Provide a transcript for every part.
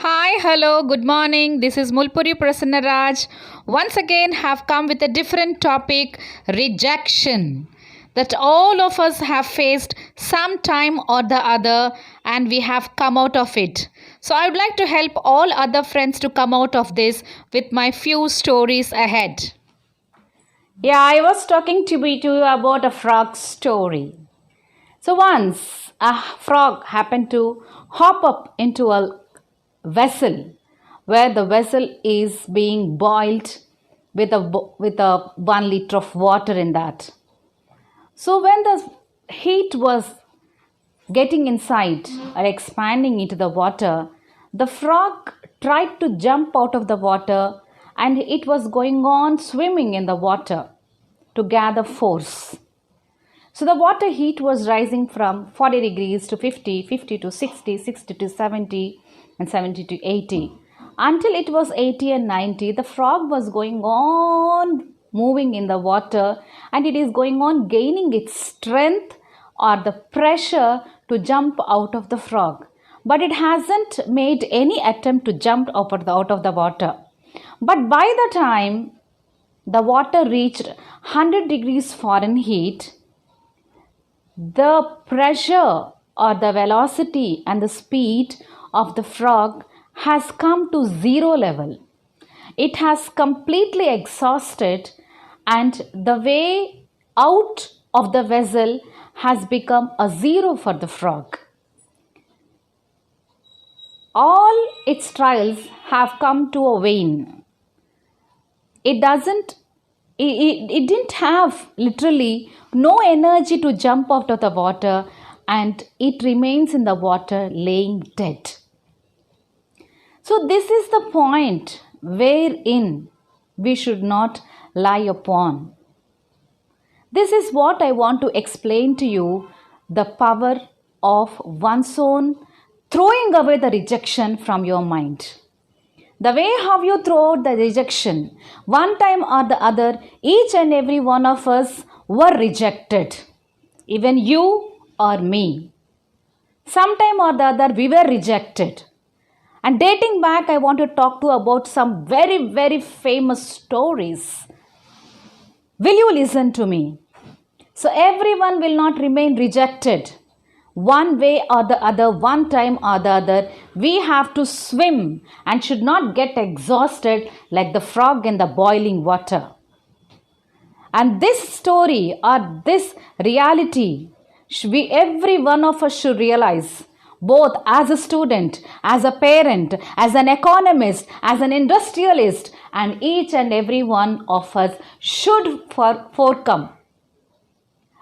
Hi, hello, good morning. This is Mulpuri Prasanna Raj. Once again, have come with a different topic rejection. That all of us have faced some time or the other, and we have come out of it. So, I would like to help all other friends to come out of this with my few stories ahead. Yeah, I was talking to you about a frog story. So once a frog happened to hop up into a vessel where the vessel is being boiled with a 1 liter of water in that. So when the heat was getting inside or expanding into the water, the frog tried to jump out of the water and it was going on swimming in the water to gather force. So the water heat was rising from 40 degrees to 50, 50 to 60, 60 to 70, and 70 to 80. Until it was 80 and 90, the frog was going on moving in the water and it is going on gaining its strength or the pressure to jump out of the frog. But it hasn't made any attempt to jump out of the water. But by the time the water reached 100 degrees Fahrenheit, the pressure or the velocity and the speed of the frog has come to zero level. It has completely exhausted, and the way out of the vessel has become a zero for the frog. All its trials have come to a vain. It didn't have literally no energy to jump out of the water, and it remains in the water laying dead. So this is the point wherein we should not lie upon. This is what I want to explain to you, the power of one's own throwing away the rejection from your mind. The way how you throw out the rejection, one time or the other, each and every one of us were rejected. Even you or me. Sometime or the other, we were rejected. And dating back, I want to talk to about some very, very famous stories. Will you listen to me? So everyone will not remain rejected. One way or the other, one time or the other, we have to swim and should not get exhausted like the frog in the boiling water. And this story or this reality, every one of us should realize, both as a student, as a parent, as an economist, as an industrialist, and each and every one of us should forecome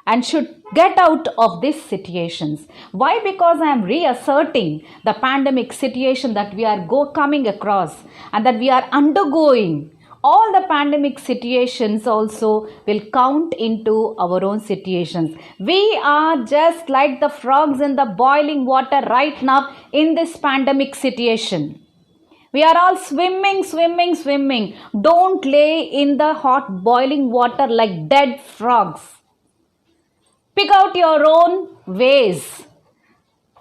and should get out of these situations. Why? Because I am reasserting the pandemic situation that we are coming across and that we are undergoing. All the pandemic situations also will count into our own situations. We are just like the frogs in the boiling water right now in this pandemic situation. We are all swimming, swimming, swimming. Don't lay in the hot boiling water like dead frogs. Pick out your own ways.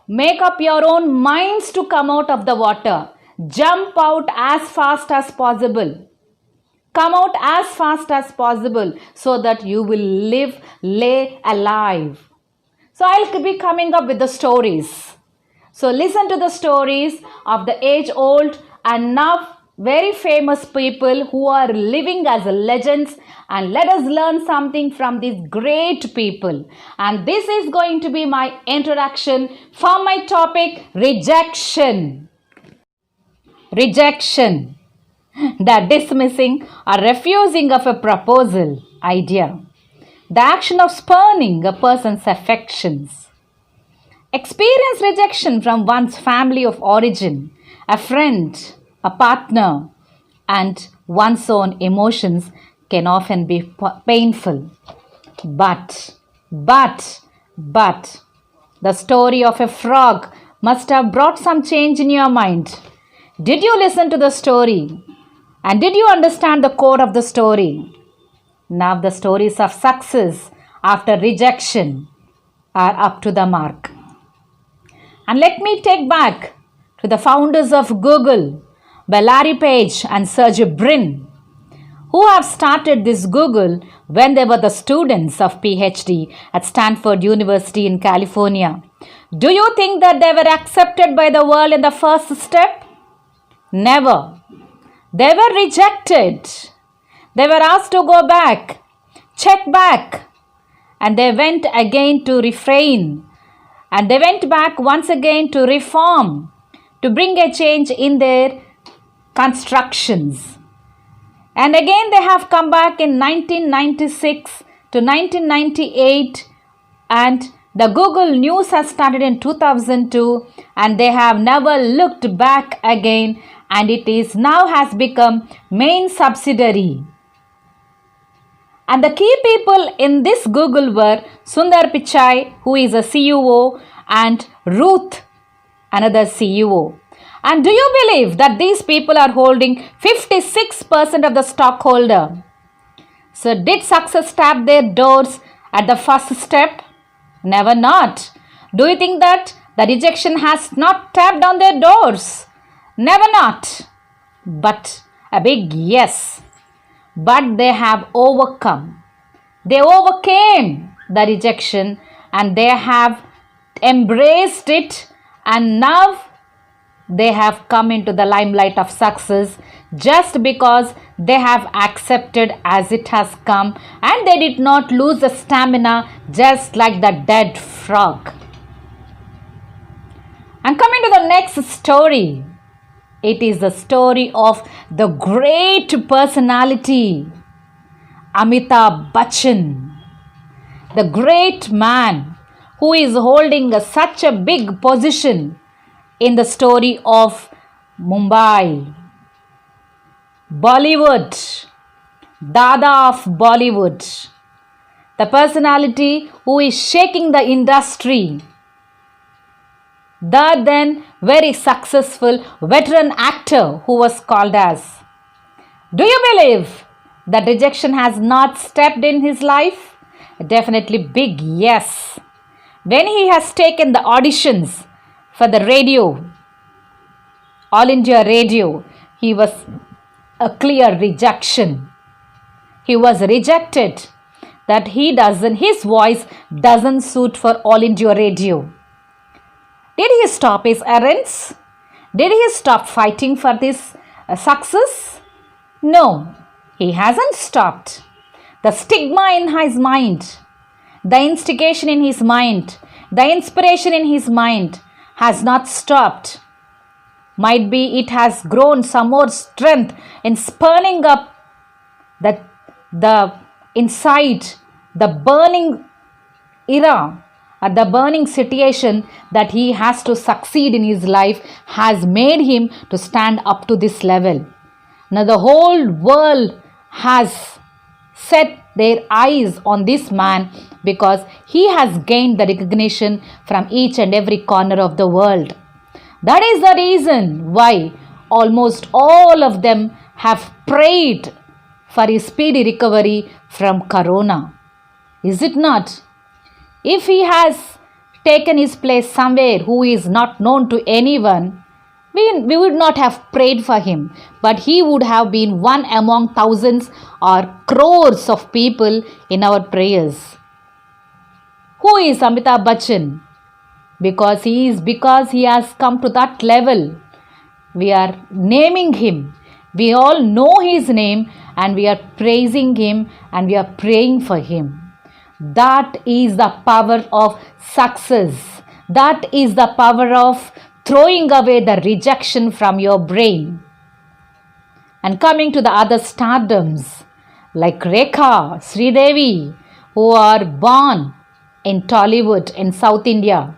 Make up your own minds to come out of the water. Jump out as fast as possible. Come out as fast as possible so that you will lay alive. So I'll be coming up with the stories. So listen to the stories of the age-old and now very famous people who are living as legends, and let us learn something from these great people. And this is going to be my introduction for my topic, rejection. Rejection. The dismissing or refusing of a proposal, idea. The action of spurning a person's affections. Experience rejection from one's family of origin, a friend, a partner, and one's own emotions can often be painful. But, the story of a frog must have brought some change in your mind. Did you listen to the story? And did you understand the core of the story? Now the stories of success after rejection are up to the mark. And let me take back to the founders of Google, by Larry Page and Sergey Brin, who have started this Google when they were the students of PhD at Stanford University in California. Do you think that they were accepted by the world in the first step? Never. They were rejected. They were asked to go back, check back, and they went again to refrain. And they went back once again to reform, to bring a change in their constructions. And again they have come back in 1996 to 1998, and the Google News has started in 2002, and they have never looked back again, and it is now has become main subsidiary. And the key people in this Google were Sundar Pichai, who is a CEO, and Ruth, another CEO. And do you believe that these people are holding 56% of the stockholder? So did success tap their doors at the first step? Never not. Do you think that the rejection has not tapped on their doors? Never not. But a big yes. But they have overcome. They overcame the rejection and they have embraced it, and now they have come into the limelight of success just because they have accepted as it has come, and they did not lose the stamina just like the dead frog. And coming to the next story, it is the story of the great personality, Amitabh Bachchan, the great man who is holding such a big position in the story of Mumbai. Bollywood, Dada of Bollywood, the personality who is shaking the industry, the then very successful veteran actor who was called as. Do you believe that rejection has not stepped in his life? Definitely big yes. When he has taken the auditions for the radio, All India Radio, he was a clear rejection. He was rejected that his voice doesn't suit for All India Radio. Did he stop his errands? Did he stop fighting for this success? No, he hasn't stopped. The stigma in his mind, the instigation in his mind, the inspiration in his mind has not stopped. Might be it has grown some more strength in spurning up the inside, the burning era, the burning situation that he has to succeed in his life has made him to stand up to this level. Now the whole world has set their eyes on this man because he has gained the recognition from each and every corner of the world. That is the reason why almost all of them have prayed for his speedy recovery from corona. Is it not? If he has taken his place somewhere who is not known to anyone, we would not have prayed for him, but he would have been one among thousands or crores of people in our prayers. Who is Amitabh Bachchan? Because he has come to that level. We are naming him. We all know his name and we are praising him and we are praying for him. That is the power of success. That is the power of throwing away the rejection from your brain. And coming to the other stardoms like Rekha, Sridevi, who are born in Tollywood in South India,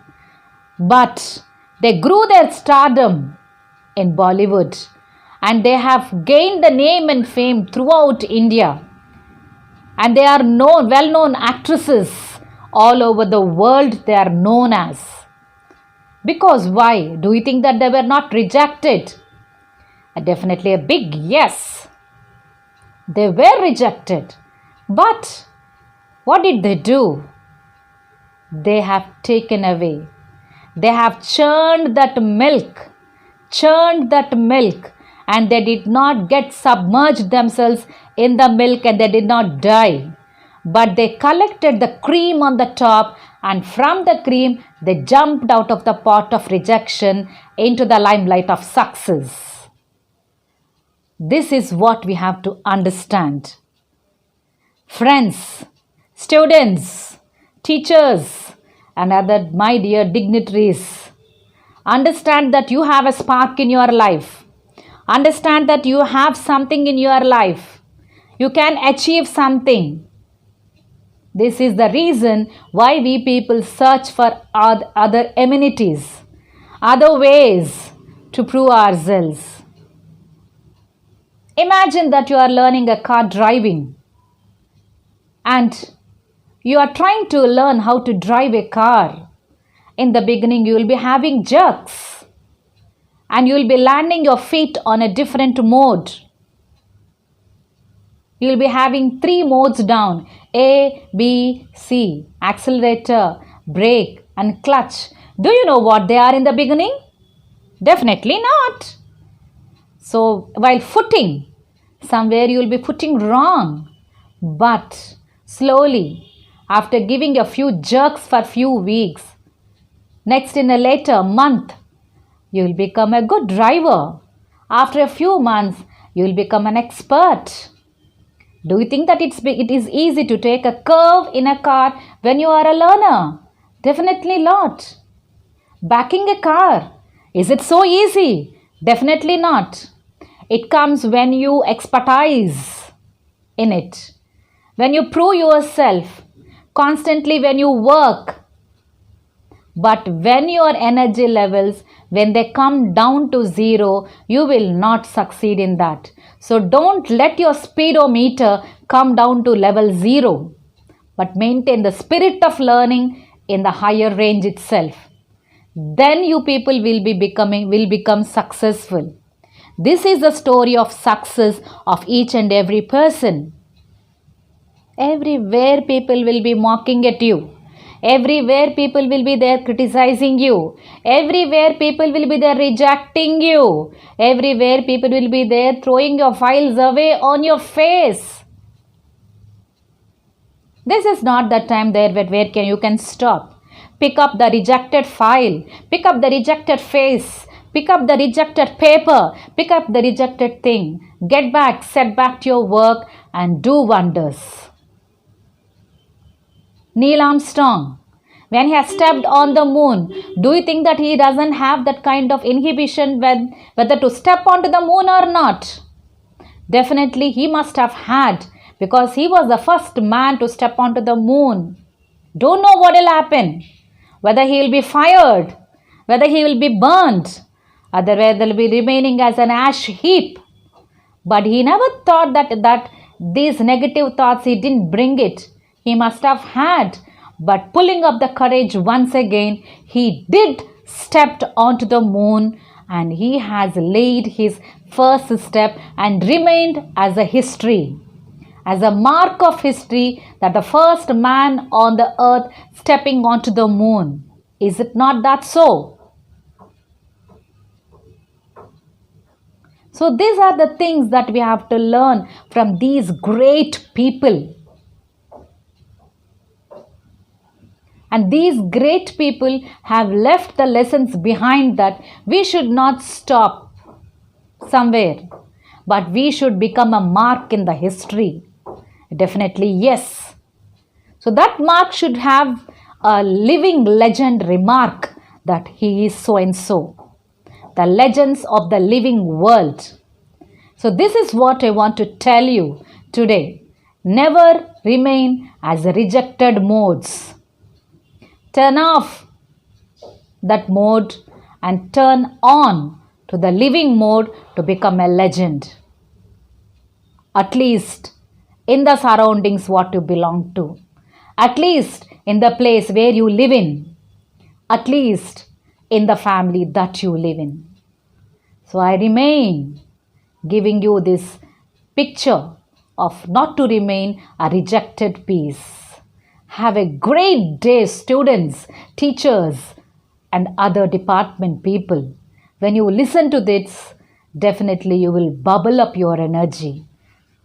but they grew their stardom in Bollywood and they have gained the name and fame throughout India. And they are well-known actresses all over the world. They are known as. Because why? Do you think that they were not rejected? Definitely a big yes. They were rejected. But what did they do? They have taken away. They have churned that milk. churned that milk, and they did not get submerged themselves in the milk and they did not die. But they collected the cream on the top, and from the cream they jumped out of the pot of rejection into the limelight of success. This is what we have to understand. Friends, students, teachers, and other my dear dignitaries, understand that you have a spark in your life. Understand that you have something in your life. You can achieve something. This is the reason why we people search for other amenities, other ways to prove ourselves. Imagine that you are learning a car driving and you are trying to learn how to drive a car. In the beginning, you will be having jerks and you will be landing your feet on a different mode. You will be having 3 modes down: A, B, C, accelerator, brake, and clutch. Do you know what they are in the beginning? Definitely not. So, while footing, somewhere you will be footing wrong. But slowly, after giving a few jerks for few weeks, next in a later month, you will become a good driver. After a few months, you will become an expert. Do you think that it is easy to take a curve in a car when you are a learner? Definitely not. Backing a car, is it so easy? Definitely not. It comes when you expertise in it, when you prove yourself, constantly when you work. But when your energy levels, when they come down to zero, you will not succeed in that. So don't let your speedometer come down to level 0, but maintain the spirit of learning in the higher range itself. Then you people will become successful. This is the story of success of each and every person. Everywhere people will be mocking at you. Everywhere people will be there criticizing you. Everywhere people will be there rejecting you. Everywhere people will be there throwing your files away on your face. This is not the time there where you can stop. Pick up the rejected file. Pick up the rejected face. Pick up the rejected paper. Pick up the rejected thing. Get back, set back to your work and do wonders. Neil Armstrong, when he has stepped on the moon, do you think that he doesn't have that kind of inhibition whether to step onto the moon or not? Definitely he must have had, because he was the first man to step onto the moon. Don't know what will happen, whether he will be fired, whether he will be burnt, otherwise he will be remaining as an ash heap. But he never thought that these negative thoughts, he didn't bring it. He must have had, but pulling up the courage once again, he did stepped onto the moon and he has laid his first step and remained as a history, as a mark of history, that the first man on the earth stepping onto the moon. Is it not that so? So these are the things that we have to learn from these great people. And these great people have left the lessons behind, that we should not stop somewhere, but we should become a mark in the history. Definitely yes. So that mark should have a living legend remark that he is so and so. The legends of the living world. So this is what I want to tell you today. Never remain as rejected modes. Turn off that mode and turn on to the living mode to become a legend. At least in the surroundings what you belong to. At least in the place where you live in. At least in the family that you live in. So I remain giving you this picture of not to remain a rejected piece. Have a great day, students, teachers, and other department people. when you listen to this, definitely you will bubble up your energy.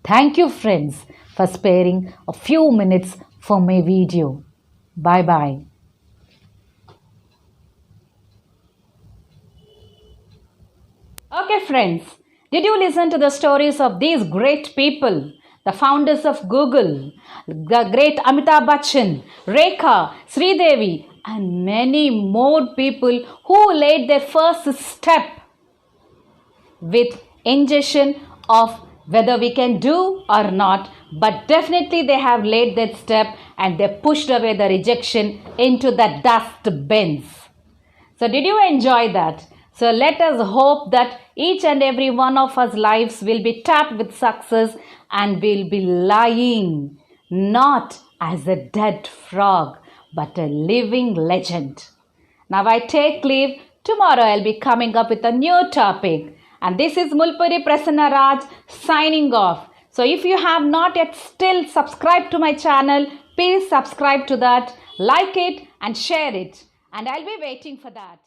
Thank you, friends, for sparing a few minutes for my video. Bye bye. Okay, friends, did you listen to the stories of these great people? The founders of Google, the great Amitabh Bachchan, Rekha, Sridevi, and many more people who laid their first step with ingestion of whether we can do or not, but definitely they have laid that step and they pushed away the rejection into the dust bins. So did you enjoy that? So let us hope that each and every one of us lives will be tapped with success and will be lying not as a dead frog but a living legend. Now I take leave. Tomorrow I'll be coming up with a new topic. And this is Mulpuri Prasanna Raj signing off. So if you have not yet still subscribed to my channel, please subscribe to that, like it and share it. And I'll be waiting for that.